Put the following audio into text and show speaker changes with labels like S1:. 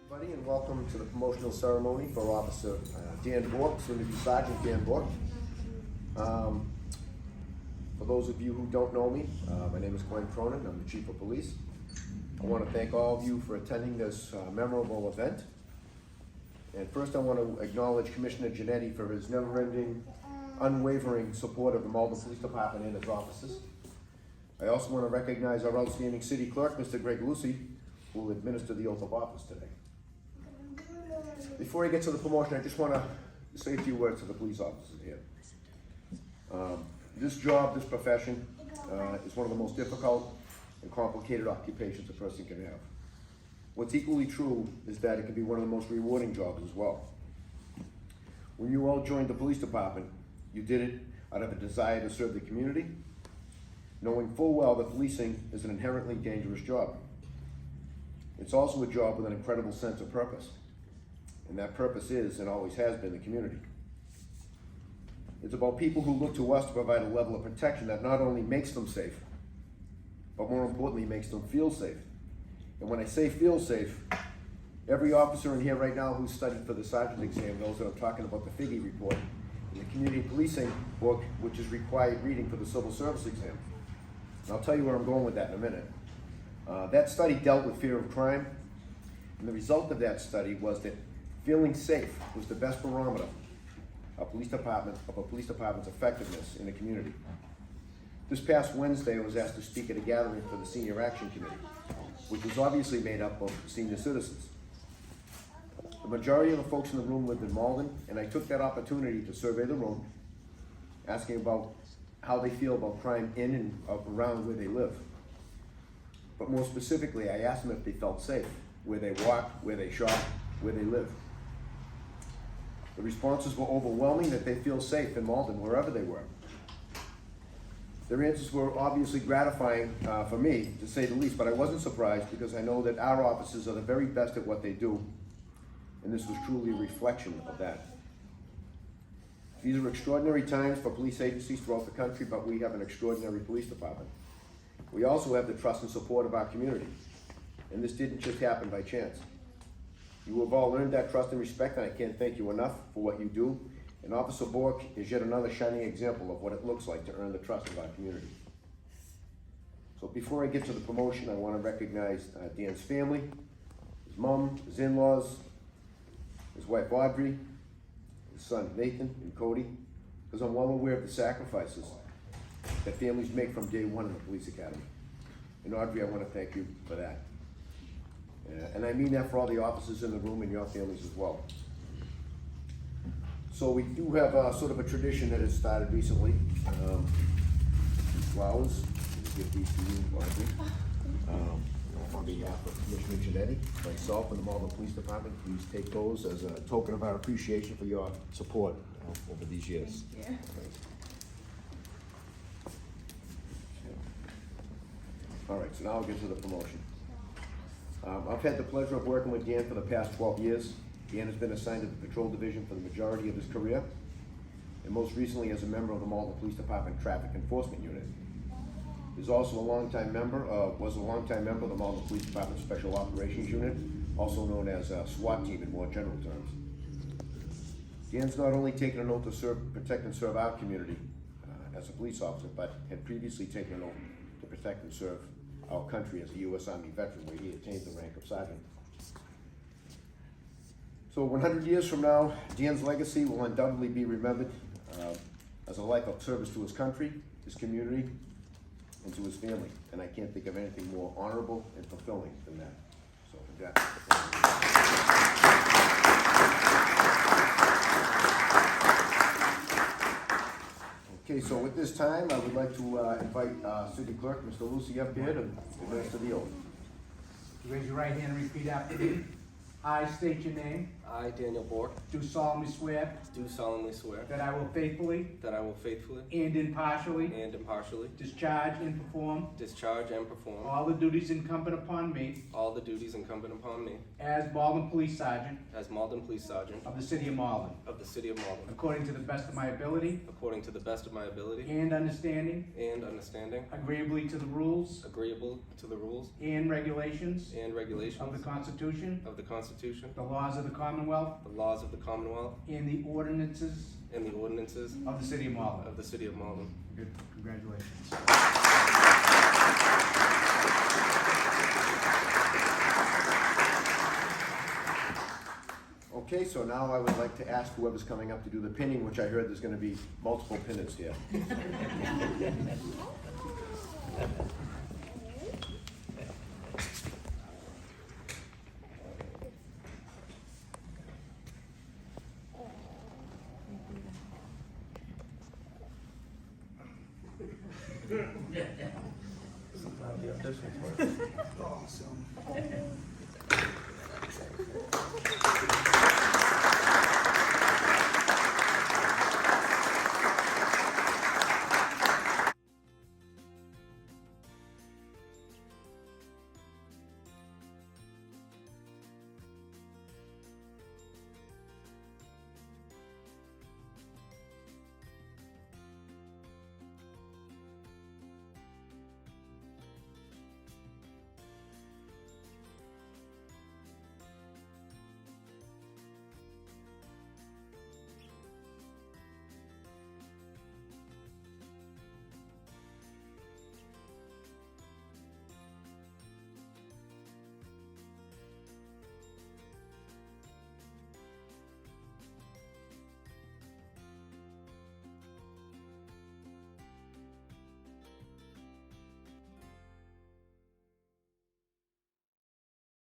S1: Everybody, and welcome to the promotional ceremony for Officer Dan Bourque, soon to be Sergeant Dan Bourque. For those of you who don't know me, my name is Glenn Cronin. I'm the Chief of Police. I want to thank all of you for attending this memorable event. And first I want to acknowledge Commissioner Giannetti for his never-ending, unwavering support of the Malden Police Department and its officers. I also want to recognize our outstanding City Clerk, Mr. Greg Lucy, who will administer the oath of office today. Before I get to the promotion, I just want to say a few words to the police officers here. This job, this profession, is one of the most difficult and complicated occupations a person can have. What's equally true is that it can be one of the most rewarding jobs as well. When you all joined the police department, you did it out of a desire to serve the community, knowing full well that policing is an inherently dangerous job. It's also a job with an incredible sense of purpose. And that purpose is, and always has been, the community. It's about people who look to us to provide a level of protection that not only makes them safe, but more importantly, makes them feel safe. And when I say feel safe, every officer in here right now who's studied for the sergeant exam knows that I'm talking about the Figge report in the community policing book, which is required reading for the civil service exam. And I'll tell you where I'm going with that in a minute. That study dealt with fear of crime, and the result of that study was that feeling safe was the best barometer of a police department's effectiveness in the community. This past Wednesday, I was asked to speak at a gathering for the Senior Action Committee, which was obviously made up of senior citizens. The majority of the folks in the room lived in Malden, and I took that opportunity to survey the room, asking about how they feel about crime in and around where they live. But more specifically, I asked them if they felt safe, where they walk, where they shop, where they live. The responses were overwhelming that they feel safe in Malden, wherever they were. Their answers were obviously gratifying for me, to say the least, but I wasn't surprised because I know that our officers are the very best at what they do, and this was truly a reflection of that. These are extraordinary times for police agencies throughout the country, but we have an extraordinary police department. We also have the trust and support of our community, and this didn't just happen by chance. You have all earned that trust and respect, and I can't thank you enough for what you do. And Officer Bourque is yet another shining example of what it looks like to earn the trust of our community. So before I get to the promotion, I want to recognize Dan's family, his mom, his in-laws, his wife Audrey, his son Nathan and Cody, because I'm well aware of the sacrifices that families make from day one in the police academy. And Audrey, I want to thank you for that. And I mean that for all the officers in the room and your families as well. So we do have sort of a tradition that has started recently. These flowers, I'll give these to you, Audrey. On behalf of Commissioner Giannetti, myself, and the Malden Police Department, please take those as a token of our appreciation for your support over these years.
S2: Thank you.
S1: All right, so now I'll get to the promotion. I've had the pleasure of working with Dan for the past 12 years. Dan has been assigned to the Patrol Division for the majority of his career, and most recently as a member of the Malden Police Department Traffic Enforcement Unit. He's also a longtime member, was a longtime member of the Malden Police Department Special Operations Unit, also known as SWAT team in more general terms. Dan's not only taken an oath to serve, protect and serve our community as a police officer, but had previously taken an oath to protect and serve our country as a U.S. Army veteran, where he attained the rank of sergeant. So 100 years from now, Dan's legacy will undoubtedly be remembered as a life of service to his country, his community, and to his family. And I can't think of anything more honorable and fulfilling than that. So with that. Okay, so at this time, I would like to invite City Clerk, Mr. Lucy, up here to administer the oath.
S3: Raise your right hand and repeat after me. I state your name.
S2: I, Daniel Bourque,
S3: do solemnly swear
S2: do solemnly swear
S3: that I will faithfully
S2: that I will faithfully
S3: and impartially
S2: and impartially
S3: discharge and perform
S2: discharge and perform
S3: all the duties incumbent upon me
S2: all the duties incumbent upon me
S3: as Malden Police Sergeant
S2: as Malden Police Sergeant
S3: of the City of Malden,
S2: of the City of Malden,
S3: according to the best of my ability
S2: according to the best of my ability
S3: and understanding,
S2: and understanding,
S3: agreeably to the rules
S2: agreeable to the rules
S3: and regulations
S2: and regulations
S3: of the Constitution,
S2: of the Constitution,
S3: the laws of the Commonwealth,
S2: the laws of the Commonwealth,
S3: and the ordinances
S2: and the ordinances
S3: of the City of Malden.
S2: of the City of Malden.
S3: Good. Congratulations.
S1: Okay, so now I would like to ask whoever's coming up to do the pinning, which I heard there's gonna be multiple pinners here.
S3: Awesome.